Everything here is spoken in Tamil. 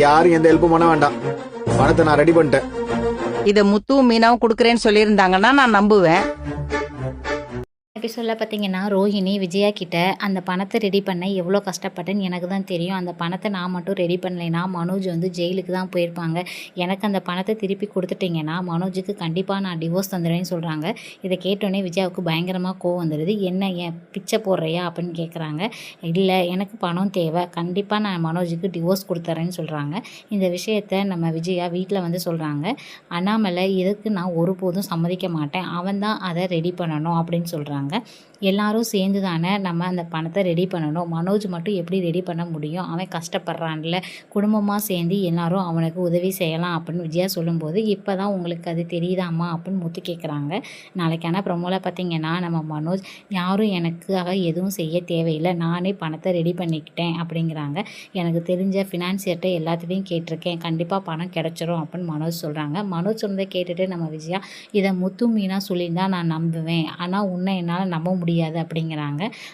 யாரும் எந்த ஹெல்ப்பும் பண்ண வேண்டாம். பணத்தை நான் ரெடி பண்ணிட்டேன். இதை முத்துவும் மீனாவும் கொடுக்குறேன்னு சொல்லியிருந்தாங்கன்னா நான் நம்புவேன். எபிசோடில் பார்த்தீங்கன்னா ரோஹிணி விஜயா கிட்ட அந்த பணத்தை ரெடி பண்ண எவ்வளோ கஷ்டப்பட்டேன்னு எனக்கு தான் தெரியும். அந்த பணத்தை நான் மட்டும் ரெடி பண்ணலைன்னா மனோஜ் வந்து ஜெயிலுக்கு தான் போயிருப்பாங்க. எனக்கு அந்த பணத்தை திருப்பி கொடுத்துட்டிங்கன்னா மனோஜுக்கு கண்டிப்பாக நான் டிவோர்ஸ் தந்துடுவேன்னு சொல்கிறாங்க. இதை கேட்டோன்னே விஜயாவுக்கு பயங்கரமாக கோவம் வந்துடுது. என்ன ஏன் பிச்சை போடுறியா அப்படின்னு கேட்குறாங்க. இல்லை எனக்கு பணம் தேவை, கண்டிப்பாக நான் மனோஜுக்கு டிவோர்ஸ் கொடுத்துட்றேன்னு சொல்கிறாங்க. இந்த விஷயத்த நம்ம விஜயா வீட்டில் வந்து சொல்கிறாங்க. அண்ணாமலை இதுக்கு நான் ஒருபோதும் சம்மதிக்க மாட்டேன், அவன் தான் அதை ரெடி பண்ணணும் அப்படின்னு சொல்கிறாங்க. எல்லாரும் சேர்ந்து தானே நம்ம அந்த பணத்தை ரெடி பண்ணணும், மனோஜ் மட்டும் எப்படி ரெடி பண்ண முடியும், அவன் கஷ்டப்படுறான்ல, குடும்பமாக சேர்ந்து எல்லாரும் அவனுக்கு உதவி செய்யலாம் அப்படின்னு விஜயா சொல்லும்போது இப்போ தான் உங்களுக்கு அது தெரியுதாம்மா அப்படின்னு முத்து கேட்குறாங்க. நாளைக்கான ப்ரமோவில் பார்த்தீங்கன்னா நம்ம மனோஜ் யாரும் எனக்காக எதுவும் செய்ய தேவையில்லை, நானே பணத்தை ரெடி பண்ணிக்கிட்டேன் அப்படிங்கிறாங்க. எனக்கு தெரிஞ்ச ஃபினான்சியர்கிட்ட எல்லாத்துலேயும் கேட்டிருக்கேன், கண்டிப்பாக பணம் கிடச்சிரும் அப்படின்னு மனோஜ் சொல்கிறாங்க. மனோஜ் சொன்னதை கேட்டுட்டு நம்ம விஜயா இதை முத்து மீனா சொல்லியிருந்தால் நான் நம்புவேன், ஆனால் உன்னை என்னால் நம்ப முடியாது அப்படிங்கிறாங்க.